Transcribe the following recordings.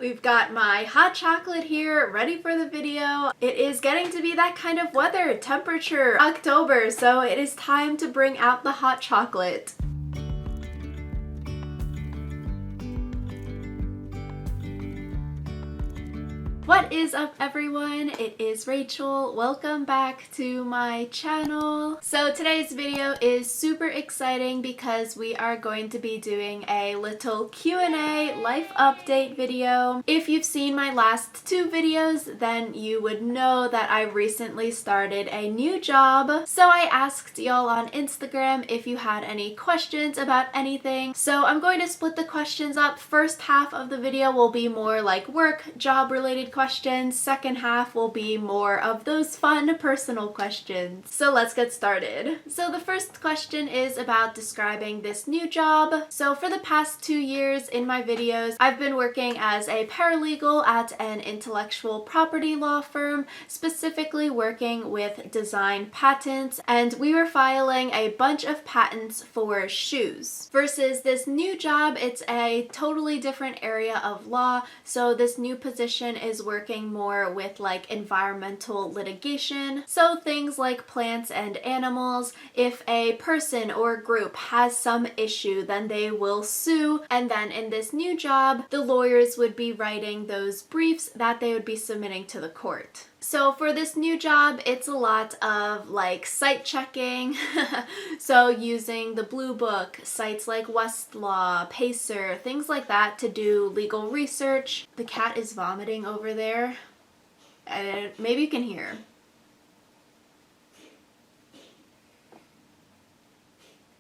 We've got my hot chocolate here, ready for the video. It is getting to be that kind of weather, temperature, October, so it is time to bring out the hot chocolate. What is up, everyone? It is Rachel. Welcome back to my channel. So today's video is super exciting because we are going to be doing a little Q&A life update video. If you've seen my last two videos, then you would know that I recently started a new job. So I asked y'all on Instagram if you had any questions about anything. So I'm going to split the questions up. First half of the video will be more like work, job related questions. Second half will be more of those fun personal questions. So let's get started. So the first question is about describing this new job. So for the past 2 years in my videos, I've been working as a paralegal at an intellectual property law firm, specifically working with design patents, and we were filing a bunch of patents for shoes. Versus this new job, it's a totally different area of law. So this new position is working more with like environmental litigation. So things like plants and animals. If a person or group has some issue, then they will sue. And then in this new job, the lawyers would be writing those briefs that they would be submitting to the court. So for this new job, it's a lot of like site checking. So using the Blue Book, sites like Westlaw, Pacer, things like that to do legal research. The cat is vomiting over there. Maybe you can hear.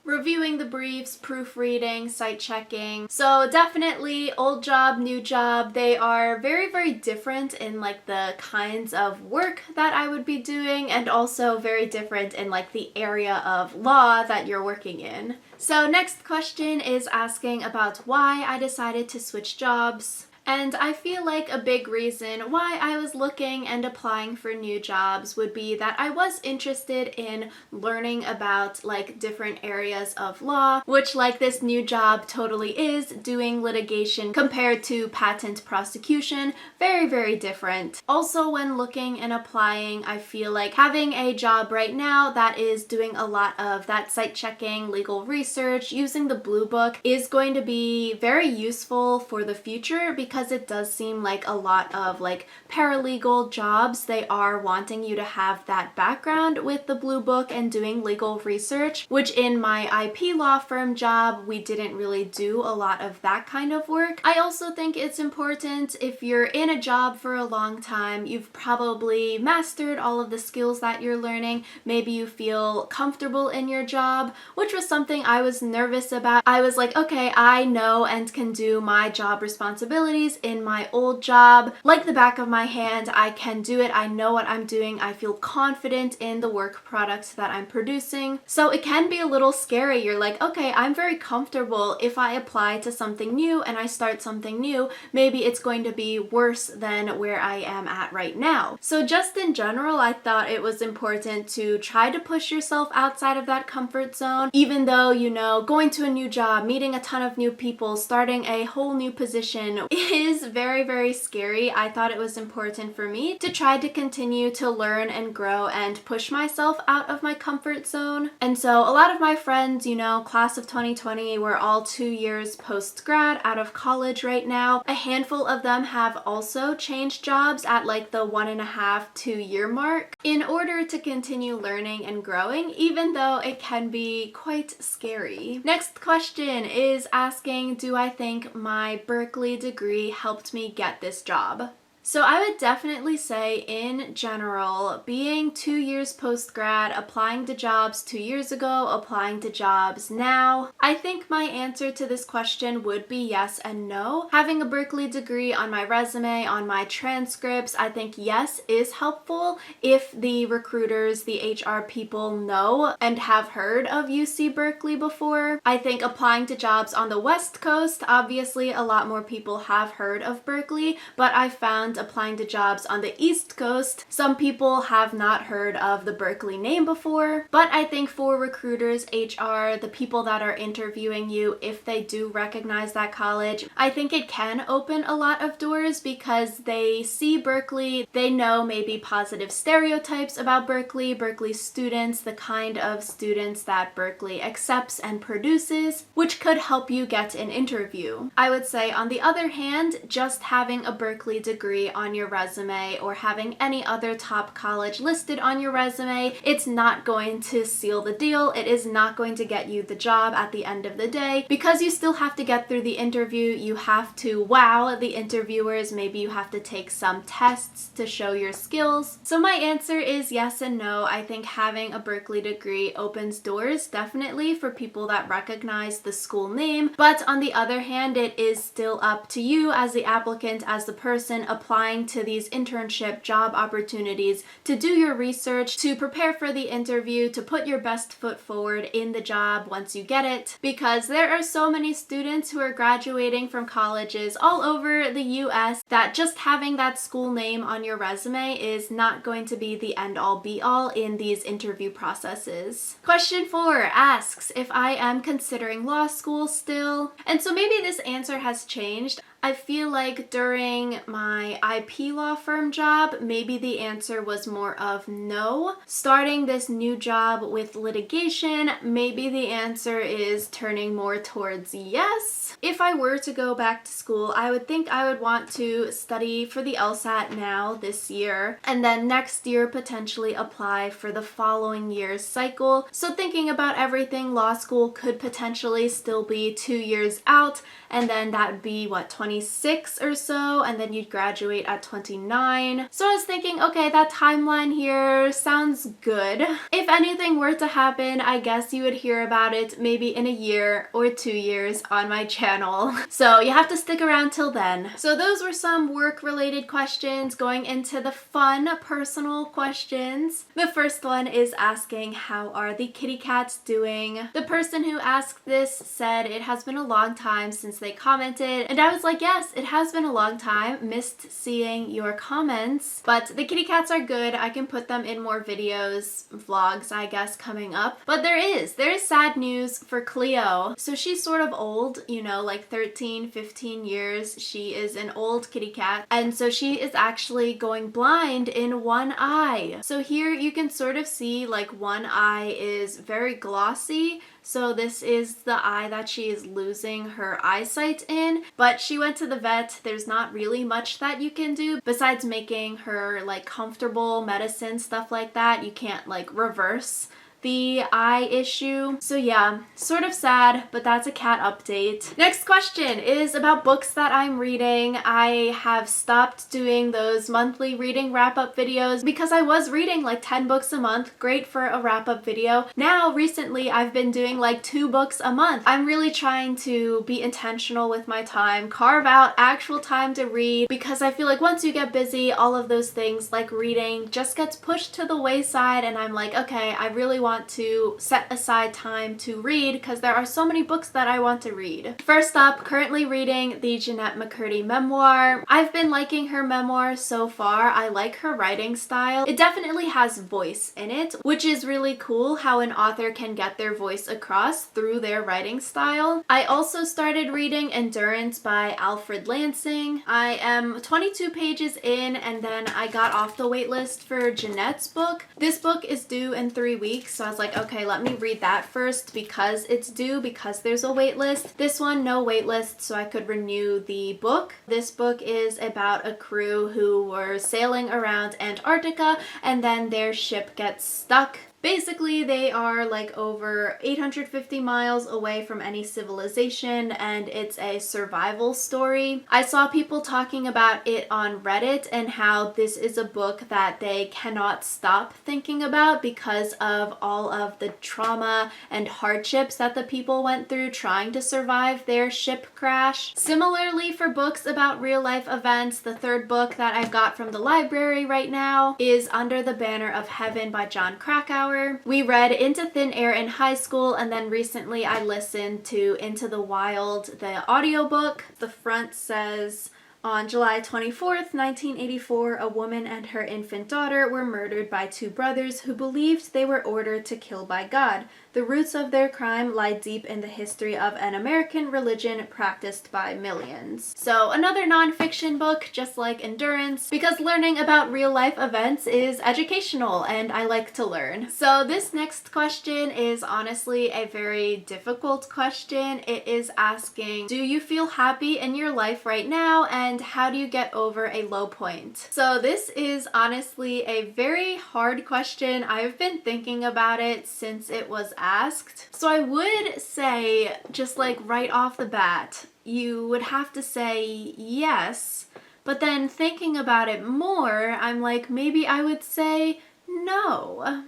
Reviewing the briefs, proofreading, site checking. So definitely old job, new job. They are very, very different in like the kinds of work that I would be doing, and also very different in like the area of law that you're working in. So next question is asking about why I decided to switch jobs. And I feel like a big reason why I was looking and applying for new jobs would be that I was interested in learning about like different areas of law, which like this new job totally is, doing litigation compared to patent prosecution. Very, very different. Also, when looking and applying, I feel like having a job right now that is doing a lot of that site checking, legal research, using the Blue Book is going to be very useful for the future, because it does seem like a lot of like paralegal jobs, they are wanting you to have that background with the Blue Book and doing legal research, which in my IP law firm job, we didn't really do a lot of that kind of work. I also think it's important if you're in a job for a long time, you've probably mastered all of the skills that you're learning. Maybe you feel comfortable in your job, which was something I was nervous about. I was like, okay, I know and can do my job responsibilities in my old job like the back of my hand. I can do it. I know what I'm doing. I feel confident in the work products that I'm producing. So it can be a little scary. You're like, okay, I'm very comfortable. If I apply to something new and I start something new, maybe it's going to be worse than where I am at right now. So just in general, I thought it was important to try to push yourself outside of that comfort zone, even though, you know, going to a new job, meeting a ton of new people, starting a whole new position is very, very scary. I thought it was important for me to try to continue to learn and grow and push myself out of my comfort zone. And so a lot of my friends, you know, class of 2020, we're all 2 years post-grad out of college right now. A handful of them have also changed jobs at like the 1.5 to 2 year mark in order to continue learning and growing, even though it can be quite scary. Next question is asking, do I think my Berkeley degree helped me get this job? So I would definitely say in general, being 2 years post-grad, applying to jobs 2 years ago, applying to jobs now, I think my answer to this question would be yes and no. Having a Berkeley degree on my resume, on my transcripts, I think yes is helpful if the recruiters, the HR people know and have heard of UC Berkeley before. I think applying to jobs on the West Coast, obviously a lot more people have heard of Berkeley, but I found and applying to jobs on the East Coast, some people have not heard of the Berkeley name before, but I think for recruiters, HR, the people that are interviewing you, if they do recognize that college, I think it can open a lot of doors because they see Berkeley, they know maybe positive stereotypes about Berkeley, Berkeley students, the kind of students that Berkeley accepts and produces, which could help you get an interview. I would say, on the other hand, just having a Berkeley degree on your resume or having any other top college listed on your resume, it's not going to seal the deal. It is not going to get you the job at the end of the day because you still have to get through the interview. You have to wow the interviewers. Maybe you have to take some tests to show your skills. So my answer is yes and no. I think having a Berkeley degree opens doors definitely for people that recognize the school name, but on the other hand, it is still up to you as the applicant, as the person applying to these internship job opportunities, to do your research, to prepare for the interview, to put your best foot forward in the job once you get it, because there are so many students who are graduating from colleges all over the US that just having that school name on your resume is not going to be the end-all be-all in these interview processes. Question 4 asks if I am considering law school still. And so maybe this answer has changed. I feel like during my IP law firm job, maybe the answer was more of no. Starting this new job with litigation, maybe the answer is turning more towards yes. If I were to go back to school, I would think I would want to study for the LSAT now this year, and then next year potentially apply for the following year's cycle. So thinking about everything, law school could potentially still be 2 years out, and then that would be, 26 or so, and then you'd graduate at 29. So I was thinking, okay, that timeline here sounds good. If anything were to happen, I guess you would hear about it maybe in a year or 2 years on my channel. So you have to stick around till then. So those were some work-related questions. Going into the fun, personal questions. The first one is asking, how are the kitty cats doing? The person who asked this said it has been a long time since they commented, and I was like, yes, it has been a long time. Missed seeing your comments, but the kitty cats are good. I can put them in more videos, vlogs, I guess, coming up. But there is sad news for Cleo. So she's sort of old, like 13, 15 years. She is an old kitty cat, and so she is actually going blind in one eye. So here you can sort of see like one eye is very glossy. So this is the eye that she is losing her eyesight in, but she went to the vet. There's not really much that you can do besides making her like comfortable medicine, stuff like that. You can't like reverse the eye issue. So yeah, sort of sad, but that's a cat update. Next question is about books that I'm reading. I have stopped doing those monthly reading wrap-up videos because I was reading like 10 books a month. Great for a wrap-up video. Now, recently, I've been doing like 2 books a month. I'm really trying to be intentional with my time, carve out actual time to read, because I feel like once you get busy, all of those things like reading just gets pushed to the wayside, and I'm like, okay, I really want to set aside time to read because there are so many books that I want to read. First up, currently reading the Jeanette McCurdy memoir. I've been liking her memoir so far. I like her writing style. It definitely has voice in it, which is really cool how an author can get their voice across through their writing style. I also started reading Endurance by Alfred Lansing. I am 22 pages in, and then I got off the waitlist for Jeanette's book. This book is due in 3 weeks, so I was like, okay, let me read that first because it's due, because there's a wait list. This one, no wait list, so I could renew the book. This book is about a crew who were sailing around Antarctica, and then their ship gets stuck. Basically, they are like over 850 miles away from any civilization, and it's a survival story. I saw people talking about it on Reddit and how this is a book that they cannot stop thinking about because of all of the trauma and hardships that the people went through trying to survive their ship crash. Similarly, for books about real life events, the third book that I've got from the library right now is Under the Banner of Heaven by Jon Krakauer. We read Into Thin Air in high school, and then recently I listened to Into the Wild, the audiobook. The front says, On July 24th, 1984, a woman and her infant daughter were murdered by two brothers who believed they were ordered to kill by God. The roots of their crime lie deep in the history of an American religion practiced by millions. So another nonfiction book, just like Endurance, because learning about real life events is educational and I like to learn. So this next question is honestly a very difficult question. It is asking, do you feel happy in your life right now, and how do you get over a low point? So this is honestly a very hard question. I've been thinking about it since it was asked. So I would say, just like right off the bat, you would have to say yes, but then thinking about it more, I'm like, maybe I would say no.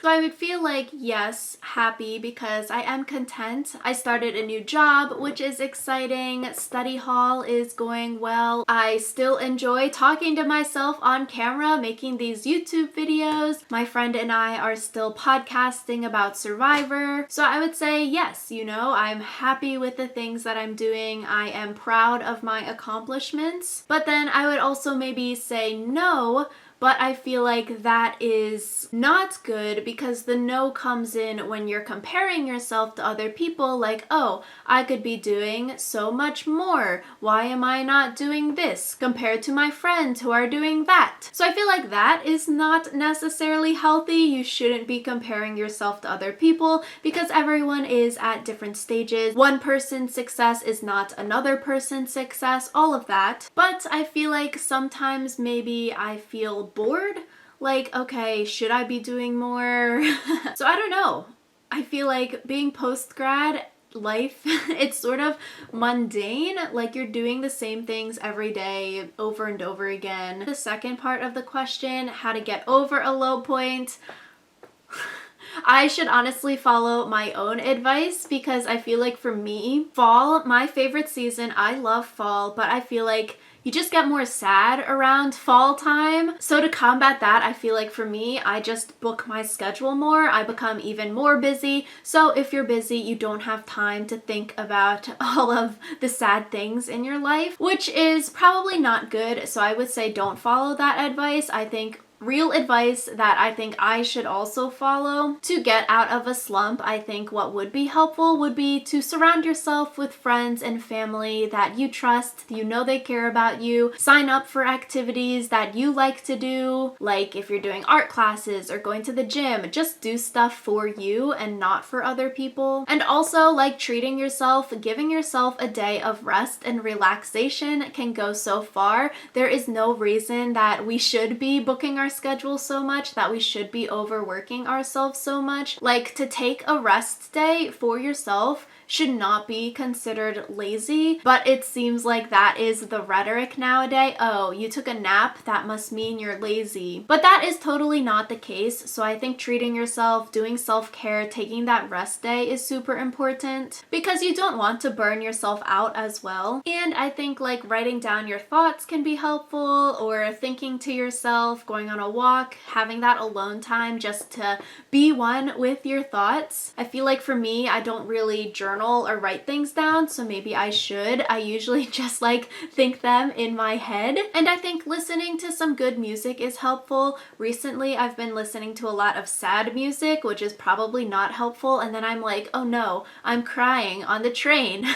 So I would feel like yes, happy, because I am content. I started a new job, which is exciting. Study hall is going well. I still enjoy talking to myself on camera, making these YouTube videos. My friend and I are still podcasting about Survivor. So I would say yes, I'm happy with the things that I'm doing. I am proud of my accomplishments. But then I would also maybe say no, but I feel like that is not good, because the no comes in when you're comparing yourself to other people, like, oh, I could be doing so much more. Why am I not doing this compared to my friends who are doing that? So I feel like that is not necessarily healthy. You shouldn't be comparing yourself to other people, because everyone is at different stages. One person's success is not another person's success, all of that. But I feel like sometimes maybe I feel bored, like, okay, should I be doing more? So I don't know. I feel like being post-grad life, it's sort of mundane, like you're doing the same things every day over and over again. The second part of the question, how to get over a low point, I should honestly follow my own advice, because I feel like for me, fall, my favorite season, I love fall, but I feel like you just get more sad around fall time. So to combat that, I feel like for me, I just book my schedule more. I become even more busy. So if you're busy, you don't have time to think about all of the sad things in your life, which is probably not good. So I would say don't follow that advice. I think real advice that I think I should also follow to get out of a slump, I think what would be helpful would be to surround yourself with friends and family that you trust, they care about you. Sign up for activities that you like to do, like if you're doing art classes or going to the gym, just do stuff for you and not for other people. And also, like, treating yourself, giving yourself a day of rest and relaxation can go so far. There is no reason that we should be booking our schedule so much, that we should be overworking ourselves so much. Like, to take a rest day for yourself should not be considered lazy, but it seems like that is the rhetoric nowadays. Oh, you took a nap, that must mean you're lazy. But that is totally not the case. So I think treating yourself, doing self-care, taking that rest day is super important, because you don't want to burn yourself out as well. And I think like writing down your thoughts can be helpful, or thinking to yourself, going on a walk, having that alone time just to be one with your thoughts. I feel like for me, I don't really journal or write things down, so maybe I should. I usually just like think them in my head. And I think listening to some good music is helpful. Recently, I've been listening to a lot of sad music, which is probably not helpful, and then I'm like, oh no, I'm crying on the train.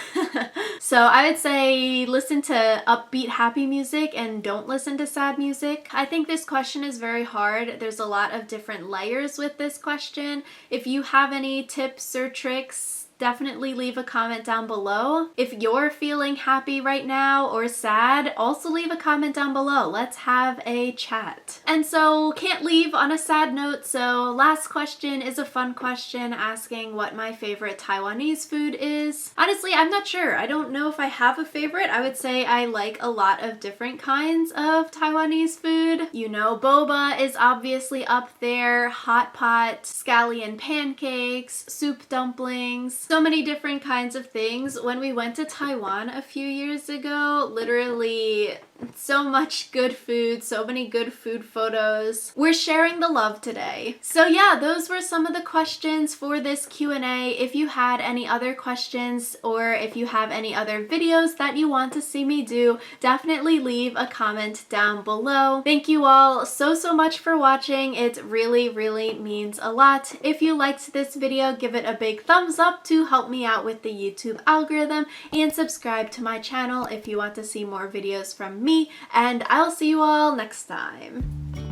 So I would say listen to upbeat, happy music and don't listen to sad music. I think this question is very hard. There's a lot of different layers with this question. If you have any tips or tricks, definitely leave a comment down below. If you're feeling happy right now or sad, also leave a comment down below. Let's have a chat. And so can't leave on a sad note, so last question is a fun question asking what my favorite Taiwanese food is. Honestly, I'm not sure. I don't know if I have a favorite. I would say I like a lot of different kinds of Taiwanese food. Boba is obviously up there, hot pot, scallion pancakes, soup dumplings. So many different kinds of things. When we went to Taiwan a few years ago, literally so much good food, so many good food photos. We're sharing the love today. So yeah, those were some of the questions for this Q&A. If you had any other questions or if you have any other videos that you want to see me do, definitely leave a comment down below. Thank you all so much for watching. It really means a lot. If you liked this video, give it a big thumbs up to help me out with the YouTube algorithm, and subscribe to my channel if you want to see more videos from me, and I'll see you all next time.